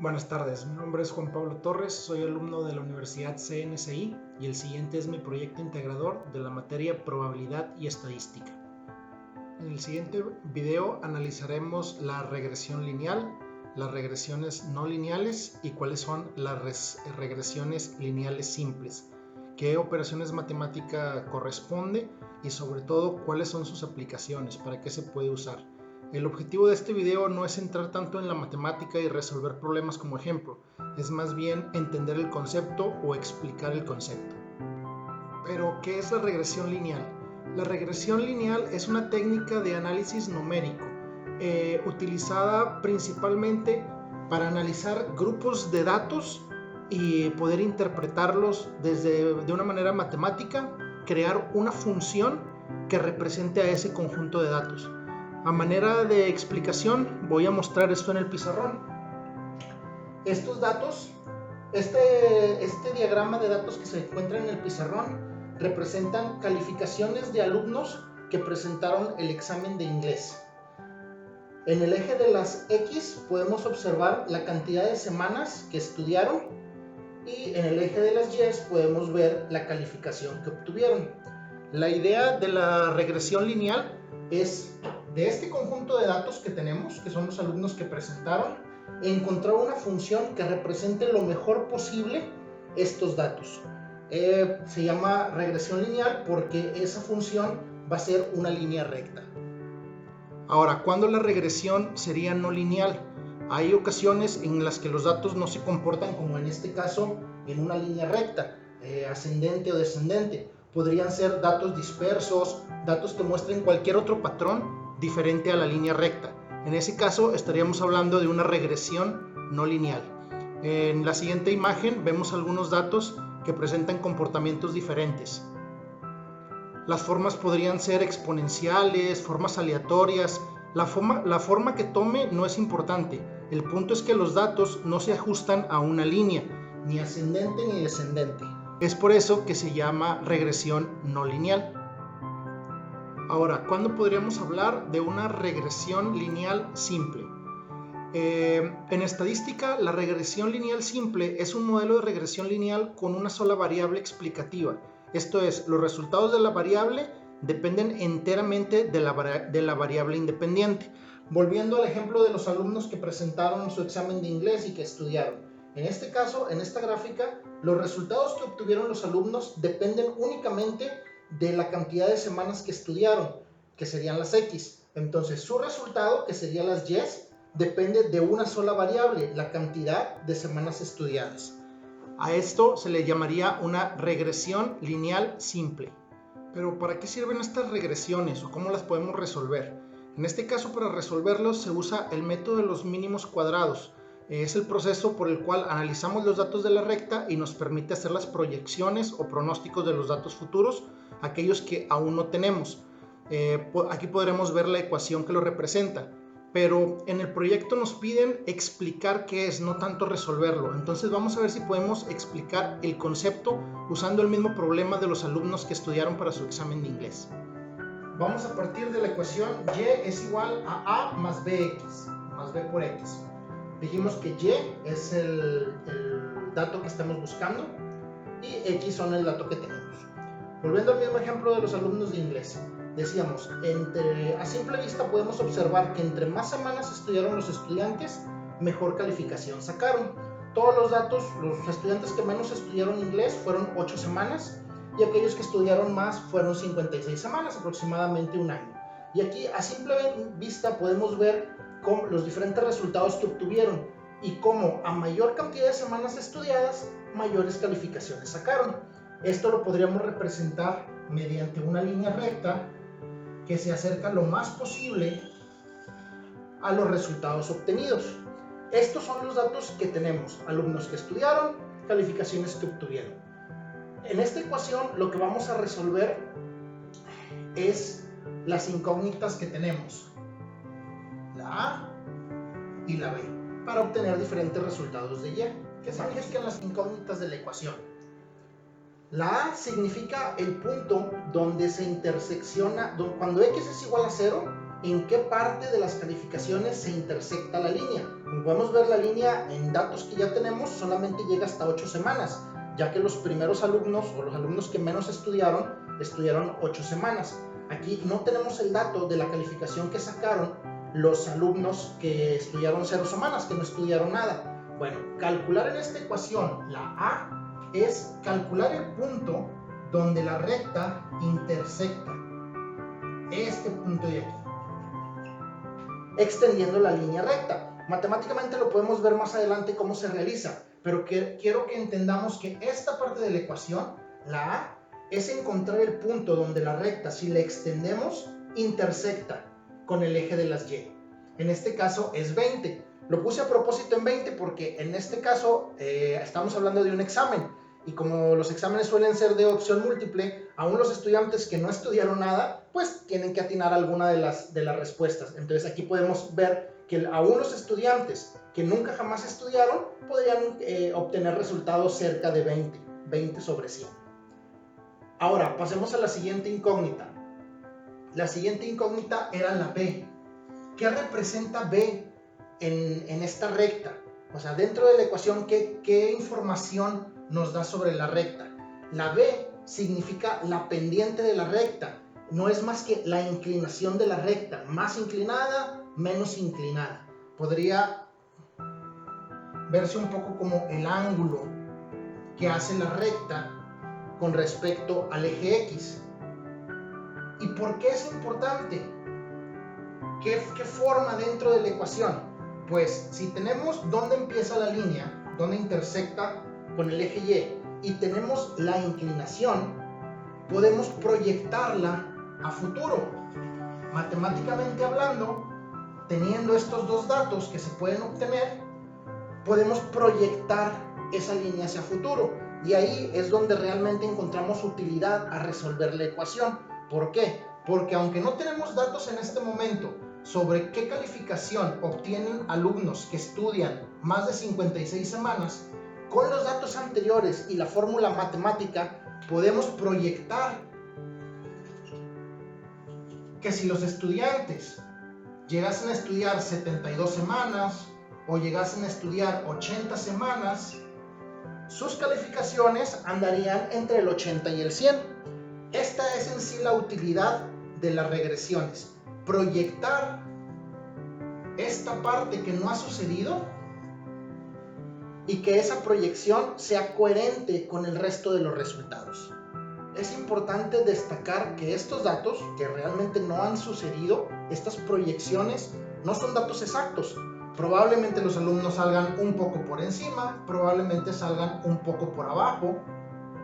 Buenas tardes, mi nombre es Juan Pablo Torres, soy alumno de la Universidad CNCI y el siguiente es mi proyecto integrador de la materia Probabilidad y Estadística. En el siguiente video analizaremos la regresión lineal, las regresiones no lineales y cuáles son las regresiones lineales simples, qué operaciones matemáticas corresponde y sobre todo cuáles son sus aplicaciones, para qué se puede usar. El objetivo de este video no es entrar tanto en la matemática y resolver problemas como ejemplo, es más bien entender el concepto o explicar el concepto. Pero, ¿qué es la regresión lineal? La regresión lineal es una técnica de análisis numérico utilizada principalmente para analizar grupos de datos y poder interpretarlos de una manera matemática, crear una función que represente a ese conjunto de datos. A manera de explicación voy a mostrar esto en el pizarrón. Estos datos, este diagrama de datos que se encuentra en el pizarrón representan calificaciones de alumnos que presentaron el examen de inglés. En el eje de las X podemos observar la cantidad de semanas que estudiaron y en el eje de las Y podemos ver la calificación que obtuvieron. La idea de la regresión lineal es, de este conjunto de datos que tenemos, que son los alumnos que presentaron, encontrar una función que represente lo mejor posible estos datos. Se llama regresión lineal porque esa función va a ser una línea recta. Ahora, ¿cuándo la regresión sería no lineal? Hay ocasiones en las que los datos no se comportan, como en este caso, en una línea recta, ascendente o descendente. Podrían ser datos dispersos, datos que muestren cualquier otro patrón diferente a la línea recta. En ese caso estaríamos hablando de una regresión no lineal. En la siguiente imagen vemos algunos datos que presentan comportamientos diferentes. Las formas podrían ser exponenciales, formas aleatorias. La forma que tome no es importante. El punto es que los datos no se ajustan a una línea, ni ascendente ni descendente. Es por eso que se llama regresión no lineal. Ahora, ¿cuándo podríamos hablar de una regresión lineal simple? En estadística, la regresión lineal simple es un modelo de regresión lineal con una sola variable explicativa. Esto es, los resultados de la variable dependen enteramente de la variable independiente. Volviendo al ejemplo de los alumnos que presentaron su examen de inglés y que estudiaron. En este caso, en esta gráfica, los resultados que obtuvieron los alumnos dependen únicamente de la cantidad de semanas que estudiaron, que serían las X. Entonces, su resultado, que serían las Y, depende de una sola variable, la cantidad de semanas estudiadas. A esto se le llamaría una regresión lineal simple. Pero, ¿para qué sirven estas regresiones o cómo las podemos resolver? En este caso, para resolverlos se usa el método de los mínimos cuadrados. Es el proceso por el cual analizamos los datos de la recta y nos permite hacer las proyecciones o pronósticos de los datos futuros, aquellos que aún no tenemos. Aquí podremos ver la ecuación que lo representa. Pero en el proyecto nos piden explicar qué es, no tanto resolverlo. Entonces vamos a ver si podemos explicar el concepto usando el mismo problema de los alumnos que estudiaron para su examen de inglés. Vamos a partir de la ecuación y es igual a más bx, más b por x. Dijimos que y es el dato que estamos buscando y x son el dato que tenemos. Volviendo al mismo ejemplo de los alumnos de inglés. Decíamos, a simple vista podemos observar que entre más semanas estudiaron los estudiantes, mejor calificación sacaron. Todos los datos, los estudiantes que menos estudiaron inglés fueron 8 semanas y aquellos que estudiaron más fueron 56 semanas, aproximadamente un año. Y aquí a simple vista podemos ver los diferentes resultados que obtuvieron y cómo a mayor cantidad de semanas estudiadas, mayores calificaciones sacaron. Esto lo podríamos representar mediante una línea recta que se acerca lo más posible a los resultados obtenidos. Estos son los datos que tenemos, alumnos que estudiaron, calificaciones que obtuvieron. En esta ecuación lo que vamos a resolver es las incógnitas que tenemos, la A y la B, para obtener diferentes resultados de Y, que significan las incógnitas de la ecuación. La A significa el punto donde se intersecciona, cuando X es igual a 0, en qué parte de las calificaciones se intersecta la línea. Como podemos ver, la línea en datos que ya tenemos solamente llega hasta 8 semanas, ya que los primeros alumnos o los alumnos que menos estudiaron 8 semanas. Aquí no tenemos el dato de la calificación que sacaron los alumnos que estudiaron 0 semanas, que no estudiaron nada. Bueno, calcular en esta ecuación la A es calcular el punto donde la recta intersecta este punto de aquí, extendiendo la línea recta. Matemáticamente lo podemos ver más adelante cómo se realiza, pero quiero que entendamos que esta parte de la ecuación, la A, es encontrar el punto donde la recta, si la extendemos, intersecta con el eje de las Y. En este caso es 20. Lo puse a propósito en 20 porque en este caso estamos hablando de un examen, y como los exámenes suelen ser de opción múltiple, aún los estudiantes que no estudiaron nada, pues tienen que atinar alguna de las respuestas. Entonces aquí podemos ver que aún los estudiantes que nunca jamás estudiaron podrían obtener resultados cerca de 20 sobre 100. Ahora pasemos a la siguiente incógnita. La siguiente incógnita era la B. ¿Qué representa B en esta recta? O sea, dentro de la ecuación, ¿qué información nos da sobre la recta? La B significa la pendiente de la recta. No es más que la inclinación de la recta. Más inclinada, menos inclinada. Podría verse un poco como el ángulo que hace la recta con respecto al eje X. ¿Y por qué es importante? ¿Qué forma dentro de la ecuación? Pues si tenemos dónde empieza la línea, dónde intersecta con el eje Y, y tenemos la inclinación, podemos proyectarla a futuro. Matemáticamente hablando, teniendo estos dos datos que se pueden obtener, podemos proyectar esa línea hacia futuro. Y ahí es donde realmente encontramos utilidad a resolver la ecuación. ¿Por qué? Porque aunque no tenemos datos en este momento sobre qué calificación obtienen alumnos que estudian más de 56 semanas, con los datos anteriores y la fórmula matemática podemos proyectar que si los estudiantes llegasen a estudiar 72 semanas o llegasen a estudiar 80 semanas, sus calificaciones andarían entre el 80 y el 100. Esta es en sí la utilidad de las regresiones. Proyectar esta parte que no ha sucedido y que esa proyección sea coherente con el resto de los resultados. Es importante destacar que estos datos que realmente no han sucedido, estas proyecciones, no son datos exactos. Probablemente los alumnos salgan un poco por encima, probablemente salgan un poco por abajo,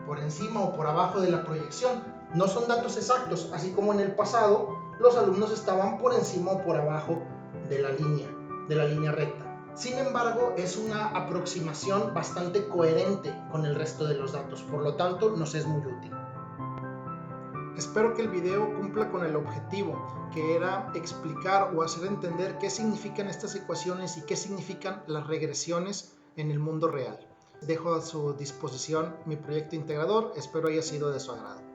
por encima o por abajo de la proyección. No son datos exactos, así como en el pasado los alumnos estaban por encima o por abajo de la línea recta. Sin embargo, es una aproximación bastante coherente con el resto de los datos, por lo tanto nos es muy útil. Espero que el video cumpla con el objetivo, que era explicar o hacer entender qué significan estas ecuaciones y qué significan las regresiones en el mundo real. Dejo a su disposición mi proyecto integrador, espero haya sido de su agrado.